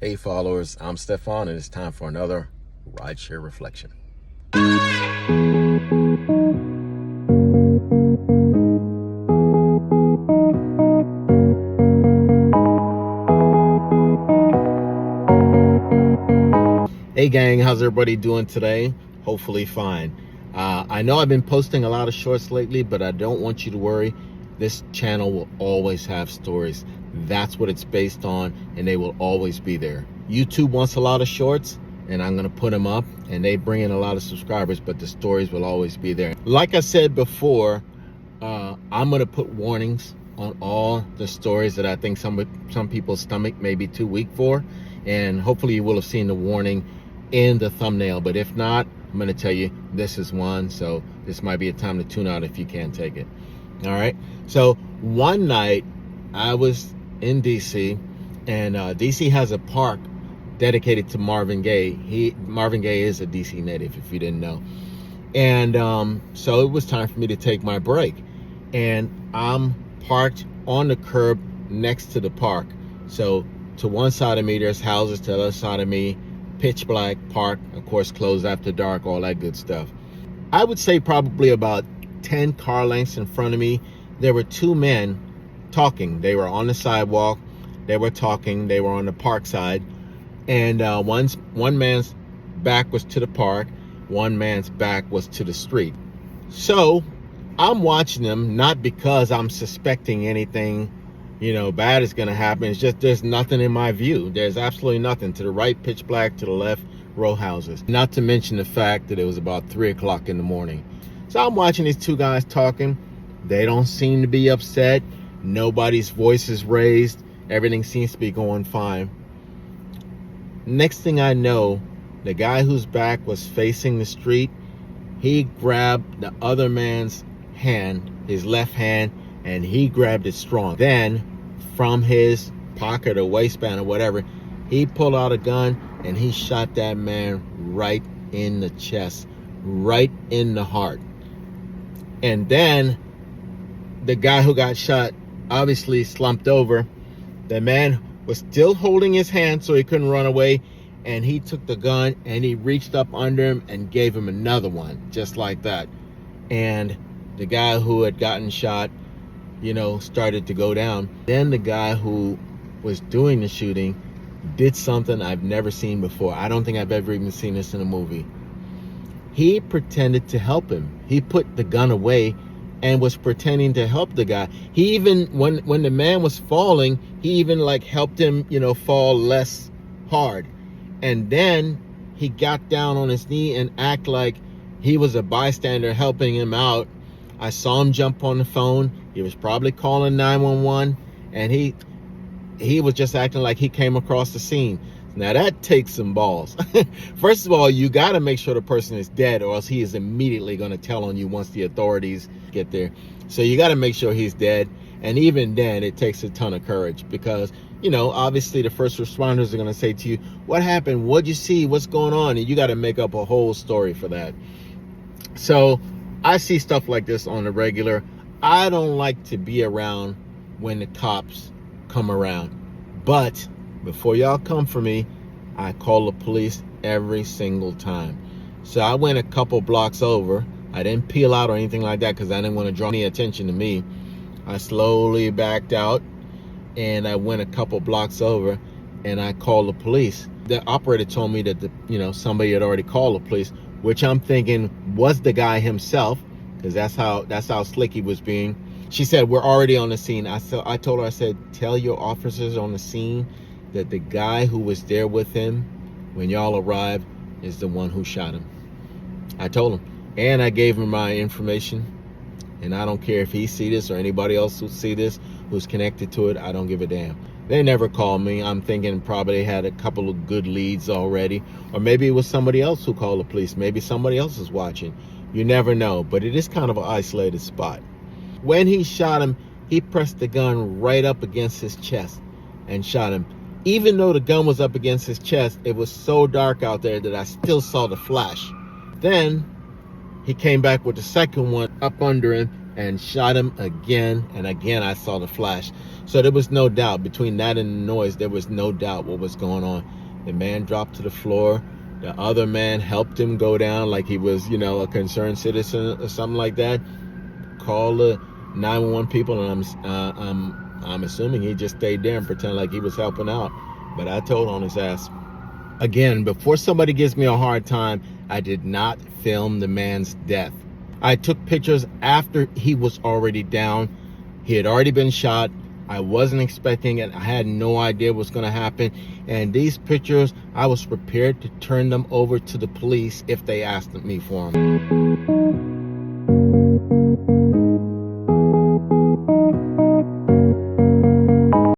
Hey followers, I'm Stefan and it's time for another Rideshare Reflection. Hey gang, how's everybody doing today? Hopefully fine. I know I've been posting a lot of shorts lately, but I don't want you to worry. This channel will always have stories. That's what it's based on, and they will always be there. YouTube wants a lot of shorts, and I'm gonna put them up, and they bring in a lot of subscribers, but the stories will always be there. Like I said before, I'm gonna put warnings on all the stories that I think some people's stomach may be too weak for, and hopefully you will have seen the warning in the thumbnail, but if not, I'm going to tell you this is one, so this might be a time to tune out if you can't take it. All right, so one night I was in DC, and DC has a park dedicated to Marvin Gaye. Marvin Gaye is a DC native, if you didn't know. And so it was time for me to take my break, and I'm parked on the curb next to the park. So to one side of me there's houses, to the other side of me pitch black park, of course closed after dark, all that good stuff. I would say probably about 10 car lengths in front of me there were two men talking. They were on the sidewalk, they were talking, they were on the park side, and one man's back was to the park, one man's back was to the street. So I'm watching them, not because I'm suspecting anything bad is gonna happen. It's just there's nothing in my view. There's absolutely nothing. To the right, pitch black. To the left, row houses. Not to mention the fact that it was about 3 o'clock in the morning. So I'm watching these two guys talking. They don't seem to be upset. Nobody's voice is raised. Everything seems to be going fine. Next thing I know, the guy whose back was facing the street, he grabbed the other man's hand, his left hand, and he grabbed it strong. Then from his pocket or waistband or whatever, he pulled out a gun and he shot that man right in the chest, right in the heart. And then the guy who got shot obviously slumped over. The man was still holding his hand so he couldn't run away, and he took the gun and he reached up under him and gave him another one just like that. And the guy who had gotten shot started to go down. Then the guy who was doing the shooting did something I've never seen before. I don't think I've ever even seen this in a movie. He pretended to help him. He put the gun away and was pretending to help the guy. He even, when the man was falling, he even helped him, fall less hard. And then he got down on his knee and act like he was a bystander helping him out. I saw him jump on the phone. He was probably calling 911, and he was just acting like he came across the scene. Now that takes some balls. First of all, you got to make sure the person is dead, or else he is immediately going to tell on you once the authorities get there. So you got to make sure he's dead. And even then, it takes a ton of courage, because obviously the first responders are going to say to you, what happened? What'd you see? What's going on? And you got to make up a whole story for that. So I see stuff like this on the regular. I don't like to be around when the cops come around. But before y'all come for me, I call the police every single time. So I went a couple blocks over. I didn't peel out or anything like that because I didn't want to draw any attention to me. I slowly backed out and I went a couple blocks over and I called the police. The operator told me that somebody had already called the police, which I'm thinking was the guy himself, because that's how slick he was being. She said, we're already on the scene. I told her, I said, tell your officers on the scene that the guy who was there with him when y'all arrived is the one who shot him. I told him, and I gave him my information, and I don't care if he see this or anybody else who see this who's connected to it. I don't give a damn. They never called me. I'm thinking probably they had a couple of good leads already, or maybe it was somebody else who called the police. Maybe somebody else is watching. You never know, but it is kind of an isolated spot. When he shot him, he pressed the gun right up against his chest and shot him. Even though the gun was up against his chest, it was so dark out there that I still saw the flash. Then he came back with the second one up under him and shot him again and again. I saw the flash. So there was no doubt between that and the noise. There was no doubt what was going on. The man dropped to the floor. The other man helped him go down like he was, you know, a concerned citizen or something like that. Call the 911 people, and I'm assuming he just stayed there and pretended like he was helping out. But I told on his ass. Again, before somebody gives me a hard time, I did not film the man's death. I took pictures after he was already down. He had already been shot. I wasn't expecting it. I had no idea what's going to happen. And these pictures, I was prepared to turn them over to the police if they asked me for them.